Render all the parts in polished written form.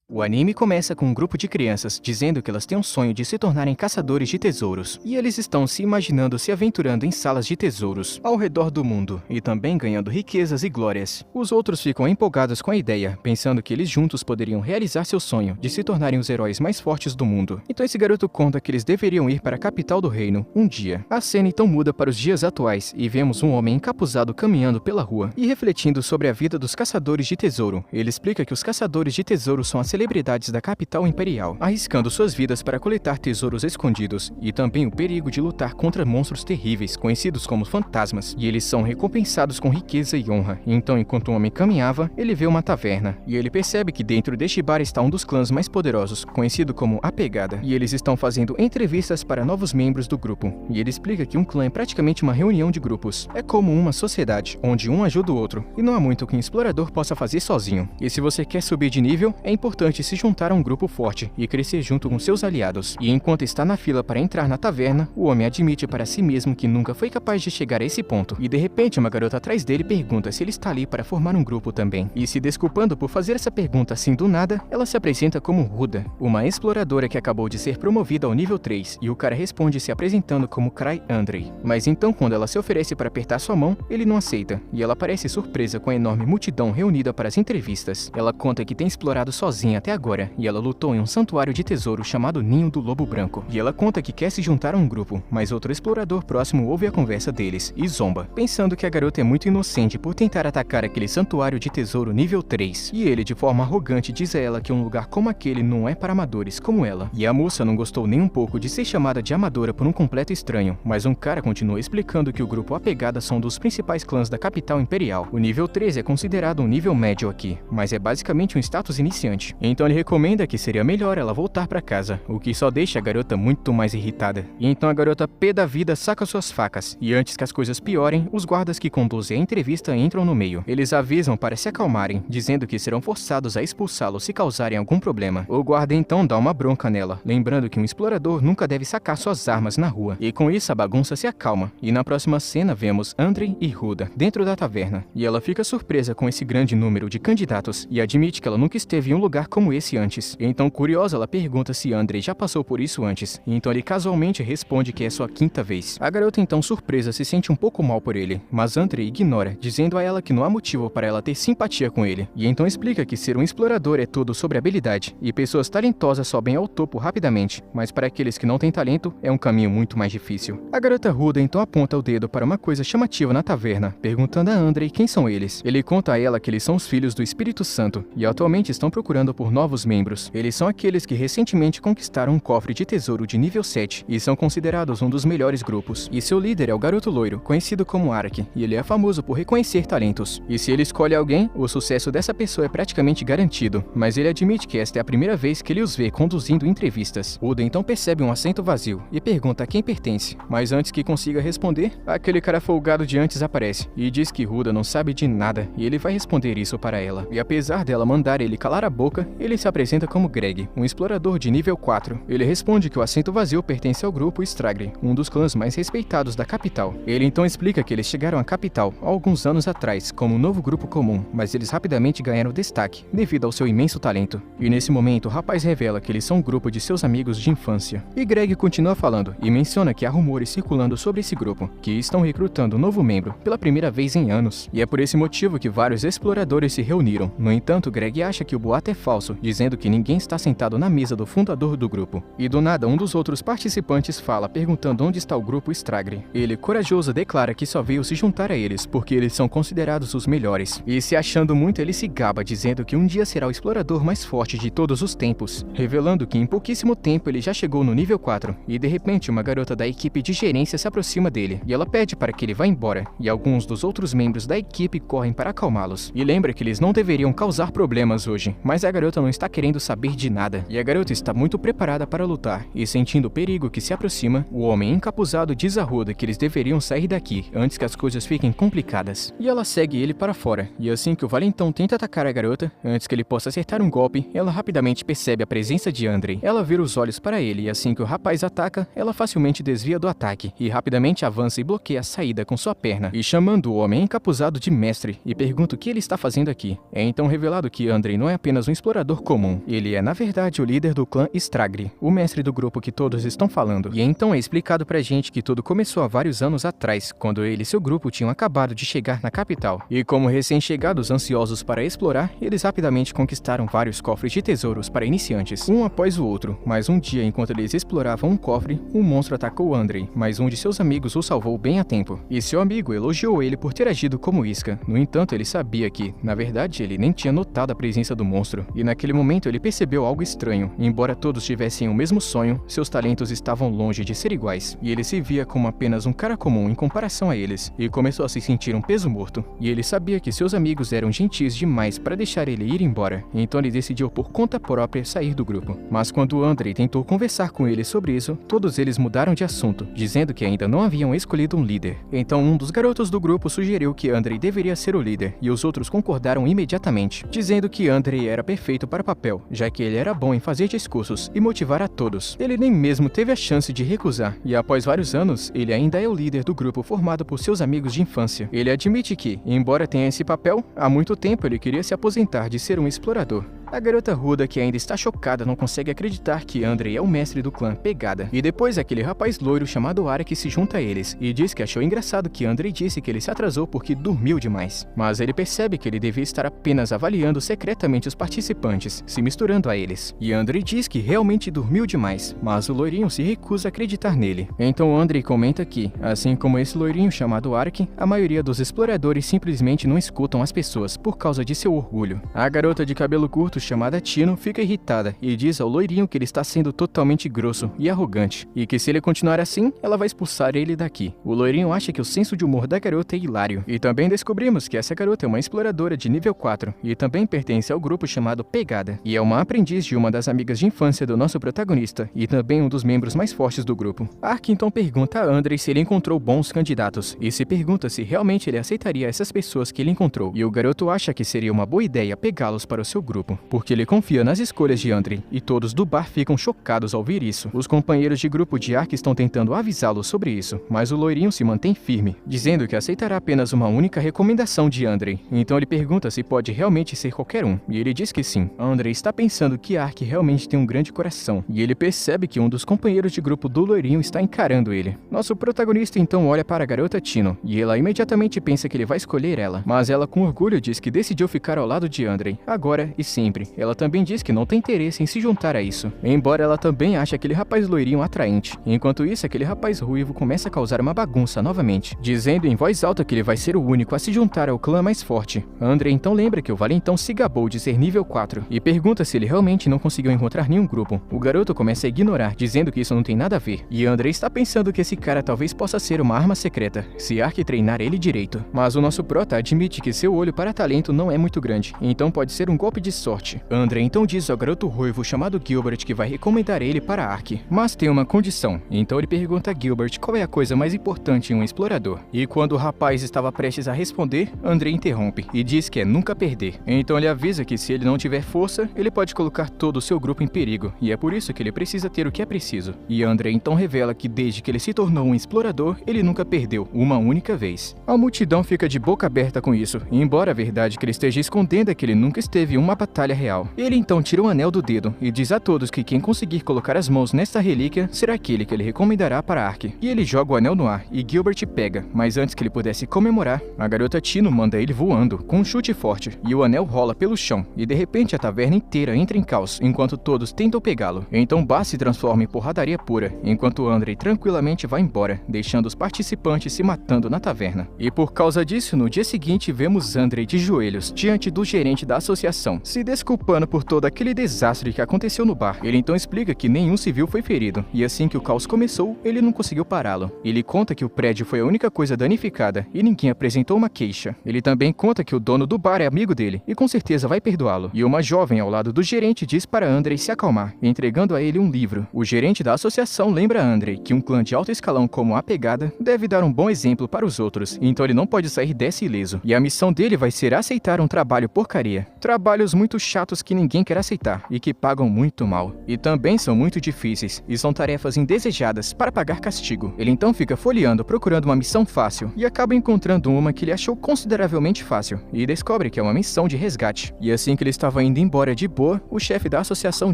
O anime começa com um grupo de crianças dizendo que elas têm um sonho de se tornarem caçadores de tesouros, e eles estão se imaginando se aventurando em salas de tesouros ao redor do mundo, e também ganhando riquezas e glórias. Os outros ficam empolgados com a ideia, pensando que eles juntos poderiam realizar seu sonho de se tornarem os heróis mais fortes do mundo. Então esse garoto conta que eles deveriam ir para a capital do reino um dia. A cena então muda para os dias atuais, e vemos um homem encapuzado caminhando pela rua, e refletindo sobre a vida dos caçadores de tesouro. Ele explica que os caçadores de tesouro são as celebridades da capital imperial, arriscando suas vidas para coletar tesouros escondidos, e também o perigo de lutar contra monstros terríveis, conhecidos como fantasmas, e eles são recompensados com riqueza e honra. Então, enquanto o homem caminhava, ele vê uma taverna, e ele percebe que dentro deste bar está um dos clãs mais poderosos, conhecido como A Pegada, e eles estão fazendo entrevistas para novos membros do grupo, e ele explica que um clã é praticamente uma reunião de grupos. É como uma sociedade, onde um ajuda o outro, e não há muito que um explorador possa fazer sozinho. E se você quer subir de nível, é importante se juntar a um grupo forte e crescer junto com seus aliados. E enquanto está na fila para entrar na taverna, o homem admite para si mesmo que nunca foi capaz de chegar a esse ponto. E de repente uma garota atrás dele pergunta se ele está ali para formar um grupo também. E se desculpando por fazer essa pergunta assim do nada, ela se apresenta como Ruda, uma exploradora que acabou de ser promovida ao nível 3, e o cara responde se apresentando como Cry Andrei. Mas então quando ela se oferece para apertar sua mão, ele não aceita, e ela parece surpresa com a enorme multidão reunida para as entrevistas. Ela conta que tem explorado sozinha até agora, e ela lutou em um santuário de tesouro chamado Ninho do Lobo Branco. E ela conta que quer se juntar a um grupo, mas outro explorador próximo ouve a conversa deles e zomba, pensando que a garota é muito inocente por tentar atacar aquele santuário de tesouro nível 3. E ele, de forma arrogante, diz a ela que um lugar como aquele não é para amadores como ela. E a moça não gostou nem um pouco de ser chamada de amadora por um completo estranho, mas um cara continua explicando que o grupo A Pegada são dos principais clãs da capital imperial. O nível 13 é considerado um nível médio aqui, mas é basicamente um status iniciante. Então ele recomenda que seria melhor ela voltar para casa, o que só deixa a garota muito mais irritada. E então a garota pé da vida saca suas facas, e antes que as coisas piorem, os guardas que conduzem a entrevista entram no meio. Eles avisam para se acalmarem, dizendo que serão forçados a expulsá-lo se causarem algum problema. O guarda então dá uma bronca nela, lembrando que um explorador nunca deve sacar suas armas na rua. E com isso a bagunça se acalma, e na próxima cena vemos Andrei e Ruda dentro da taverna, e ela fica surpresa com esse grande número de candidatos, e admite que ela nunca esteve em um lugar como esse antes. E então, curiosa, ela pergunta se Andrei já passou por isso antes, e então ele casualmente responde que é sua quinta vez. A garota então, surpresa, se sente um pouco mal por ele, mas Andrei ignora, dizendo a ela que não há motivo para ela ter simpatia com ele. E então explica que ser um explorador é tudo sobre habilidade, e pessoas talentosas sobem ao topo rapidamente, mas para aqueles que não têm talento, é um caminho muito mais difícil. A garota Ruda então aponta o dedo para uma coisa chamativa na taverna, perguntando a Andrei quem são eles. Ele conta a ela que eles são os filhos do Espírito Santo, e atualmente estão procurando por novos membros. Eles são aqueles que recentemente conquistaram um cofre de tesouro de nível 7, e são considerados um dos melhores grupos. E seu líder é o garoto loiro, conhecido como Ark, e ele é famoso por reconhecer talentos. E se ele escolhe alguém, o sucesso dessa pessoa é praticamente garantido, mas ele admite que esta é a primeira vez que ele os vê conduzindo entrevistas. Ruda então percebe um assento vazio, e pergunta a quem pertence, mas antes que consiga responder, aquele cara folgado de antes aparece, e diz que Ruda não sabe de nada, e ele vai responder isso para ela. E apesar dela mandar ele calar a boca, ele se apresenta como Greg, um explorador de nível 4. Ele responde que o assento vazio pertence ao grupo Stragre, um dos clãs mais respeitados da capital. Ele então explica que eles chegaram à capital há alguns anos atrás como um novo grupo comum, mas eles rapidamente ganharam destaque devido ao seu imenso talento. E nesse momento o rapaz revela que eles são um grupo de seus amigos de infância. E Greg continua falando e menciona que há rumores circulando sobre esse grupo, que estão recrutando um novo membro pela primeira vez em anos. E é por esse motivo que vários exploradores se reuniram. No entanto, Greg acha que o boato é falso, dizendo que ninguém está sentado na mesa do fundador do grupo. E do nada, um dos outros participantes fala, perguntando onde está o grupo Stragre. Ele, corajoso, declara que só veio se juntar a eles, porque eles são considerados os melhores. E se achando muito, ele se gaba, dizendo que um dia será o explorador mais forte de todos os tempos, revelando que em pouquíssimo tempo ele já chegou no nível 4. E de repente, uma garota da equipe de gerência se aproxima dele, e ela pede para que ele vá embora, e alguns dos outros membros da equipe correm para acalmá-los. E lembra que eles não deveriam causar problemas hoje, mas a garota não está querendo saber de nada, e a garota está muito preparada para lutar, e sentindo o perigo que se aproxima, o homem encapuzado diz a Ruda que eles deveriam sair daqui, antes que as coisas fiquem complicadas. E ela segue ele para fora, e assim que o valentão tenta atacar a garota, antes que ele possa acertar um golpe, ela rapidamente percebe a presença de Andrei. Ela vira os olhos para ele, e assim que o rapaz ataca, ela facilmente desvia do ataque, e rapidamente avança e bloqueia a saída com sua perna, e chamando o homem encapuzado de mestre, e pergunta o que ele está fazendo aqui. É então revelado que Andrei não é apenas um explorador explorador comum. Ele é, na verdade, o líder do clã Stragri, o mestre do grupo que todos estão falando. E então é explicado pra gente que tudo começou há vários anos atrás, quando ele e seu grupo tinham acabado de chegar na capital. E como recém-chegados ansiosos para explorar, eles rapidamente conquistaram vários cofres de tesouros para iniciantes, um após o outro. Mas um dia, enquanto eles exploravam um cofre, um monstro atacou Andrei, mas um de seus amigos o salvou bem a tempo. E seu amigo elogiou ele por ter agido como isca. No entanto, ele sabia que, na verdade, ele nem tinha notado a presença do monstro. E naquele momento ele percebeu algo estranho. Embora todos tivessem o mesmo sonho, seus talentos estavam longe de ser iguais. E ele se via como apenas um cara comum em comparação a eles. E começou a se sentir um peso morto. E ele sabia que seus amigos eram gentis demais para deixar ele ir embora. Então ele decidiu por conta própria sair do grupo. Mas quando Andrei tentou conversar com ele sobre isso, todos eles mudaram de assunto, dizendo que ainda não haviam escolhido um líder. Então um dos garotos do grupo sugeriu que Andrei deveria ser o líder, e os outros concordaram imediatamente, dizendo que Andrei era perfeito para o papel, já que ele era bom em fazer discursos e motivar a todos. Ele nem mesmo teve a chance de recusar, e após vários anos, ele ainda é o líder do grupo formado por seus amigos de infância. Ele admite que, embora tenha esse papel, há muito tempo ele queria se aposentar de ser um explorador. A garota ruda, que ainda está chocada, não consegue acreditar que Andrei é o mestre do clã Pegada. E depois aquele rapaz loiro chamado Araki se junta a eles e diz que achou engraçado que Andrei disse que ele se atrasou porque dormiu demais. Mas ele percebe que ele devia estar apenas avaliando secretamente os participantes, se misturando a eles. E Andrei diz que realmente dormiu demais, mas o loirinho se recusa a acreditar nele. Então Andrei comenta que, assim como esse loirinho chamado Araki, a maioria dos exploradores simplesmente não escutam as pessoas por causa de seu orgulho. A garota de cabelo curto chamada Tino fica irritada e diz ao loirinho que ele está sendo totalmente grosso e arrogante, e que se ele continuar assim, ela vai expulsar ele daqui. O loirinho acha que o senso de humor da garota é hilário, e também descobrimos que essa garota é uma exploradora de nível 4, e também pertence ao grupo chamado Pegada, e é uma aprendiz de uma das amigas de infância do nosso protagonista, e também um dos membros mais fortes do grupo. Ark então pergunta a Andrei se ele encontrou bons candidatos, e se pergunta se realmente ele aceitaria essas pessoas que ele encontrou, e o garoto acha que seria uma boa ideia pegá-los para o seu grupo, porque ele confia nas escolhas de Andrei, e todos do bar ficam chocados ao ouvir isso. Os companheiros de grupo de Ark estão tentando avisá-lo sobre isso, mas o loirinho se mantém firme, dizendo que aceitará apenas uma única recomendação de Andrei. Então ele pergunta se pode realmente ser qualquer um, e ele diz que sim. Andrei está pensando que Ark realmente tem um grande coração, e ele percebe que um dos companheiros de grupo do loirinho está encarando ele. Nosso protagonista então olha para a garota Tino, e ela imediatamente pensa que ele vai escolher ela, mas ela com orgulho diz que decidiu ficar ao lado de Andrei, agora e sempre. Ela também diz que não tem interesse em se juntar a isso, embora ela também ache aquele rapaz loirinho atraente. Enquanto isso, aquele rapaz ruivo começa a causar uma bagunça novamente, dizendo em voz alta que ele vai ser o único a se juntar ao clã mais forte. Andrei então lembra que o valentão se gabou de ser nível 4 e pergunta se ele realmente não conseguiu encontrar nenhum grupo. O garoto começa a ignorar, dizendo que isso não tem nada a ver, e Andrei está pensando que esse cara talvez possa ser uma arma secreta, se Ark treinar ele direito. Mas o nosso prota admite que seu olho para talento não é muito grande, então pode ser um golpe de sorte. Andrei então diz ao garoto ruivo chamado Gilbert que vai recomendar ele para Ark, mas tem uma condição. Então ele pergunta a Gilbert qual é a coisa mais importante em um explorador. E quando o rapaz estava prestes a responder, Andrei interrompe e diz que é nunca perder. Então ele avisa que se ele não tiver força, ele pode colocar todo o seu grupo em perigo, e é por isso que ele precisa ter o que é preciso. E Andrei então revela que desde que ele se tornou um explorador, ele nunca perdeu uma única vez. A multidão fica de boca aberta com isso, embora a verdade que ele esteja escondendo é que ele nunca esteve em uma batalha real. Ele então tira o anel do dedo e diz a todos que quem conseguir colocar as mãos nesta relíquia será aquele que ele recomendará para Ark. E ele joga o anel no ar e Gilbert pega, mas antes que ele pudesse comemorar, a garota Tino manda ele voando com um chute forte e o anel rola pelo chão e de repente a taverna inteira entra em caos enquanto todos tentam pegá-lo. Então Bar se transforma em porradaria pura, enquanto Andrei tranquilamente vai embora, deixando os participantes se matando na taverna. E por causa disso, no dia seguinte vemos Andrei de joelhos diante do gerente da associação, se desculpando por todo aquele desastre que aconteceu no bar. Ele então explica que nenhum civil foi ferido, e assim que o caos começou, ele não conseguiu pará-lo. Ele conta que o prédio foi a única coisa danificada, e ninguém apresentou uma queixa. Ele também conta que o dono do bar é amigo dele, e com certeza vai perdoá-lo. E uma jovem ao lado do gerente diz para Andrei se acalmar, entregando a ele um livro. O gerente da associação lembra a Andrei que um clã de alto escalão como a Pegada deve dar um bom exemplo para os outros, então ele não pode sair dessa ileso. E a missão dele vai ser aceitar um trabalho porcaria. Trabalhos muito chatos chatos que ninguém quer aceitar e que pagam muito mal. E também são muito difíceis e são tarefas indesejadas para pagar castigo. Ele então fica folheando procurando uma missão fácil e acaba encontrando uma que ele achou consideravelmente fácil e descobre que é uma missão de resgate. E assim que ele estava indo embora de boa, o chefe da associação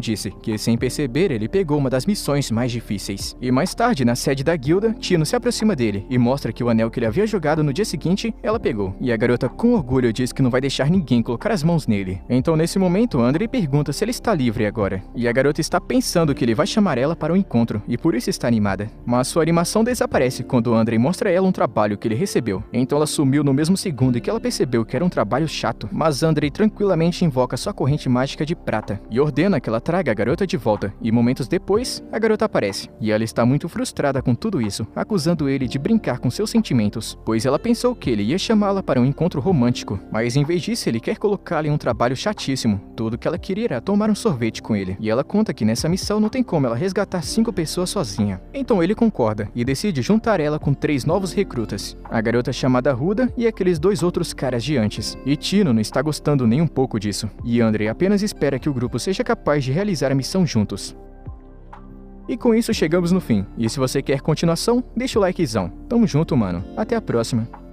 disse que sem perceber ele pegou uma das missões mais difíceis. E mais tarde, na sede da guilda, Tino se aproxima dele e mostra que o anel que ele havia jogado no dia seguinte, ela pegou. E a garota com orgulho diz que não vai deixar ninguém colocar as mãos nele. Então nesse momento, Andrei pergunta se ele está livre agora. E a garota está pensando que ele vai chamar ela para o encontro e por isso está animada. Mas sua animação desaparece quando Andrei mostra a ela um trabalho que ele recebeu. Então ela sumiu no mesmo segundo que ela percebeu que era um trabalho chato. Mas Andrei tranquilamente invoca sua corrente mágica de prata e ordena que ela traga a garota de volta. E momentos depois, a garota aparece. E ela está muito frustrada com tudo isso, acusando ele de brincar com seus sentimentos, pois ela pensou que ele ia chamá-la para um encontro romântico. Mas em vez disso, ele quer colocá-la em um trabalho chatíssimo. Tudo que ela queria era tomar um sorvete com ele. E ela conta que nessa missão não tem como ela resgatar 5 pessoas sozinha. Então ele concorda e decide juntar ela com 3 novos recrutas. A garota chamada Ruda e aqueles 2 outros caras de antes. E Tino não está gostando nem um pouco disso. E Andrei apenas espera que o grupo seja capaz de realizar a missão juntos. E com isso chegamos no fim. E se você quer continuação, deixa o likezão. Tamo junto, mano. Até a próxima.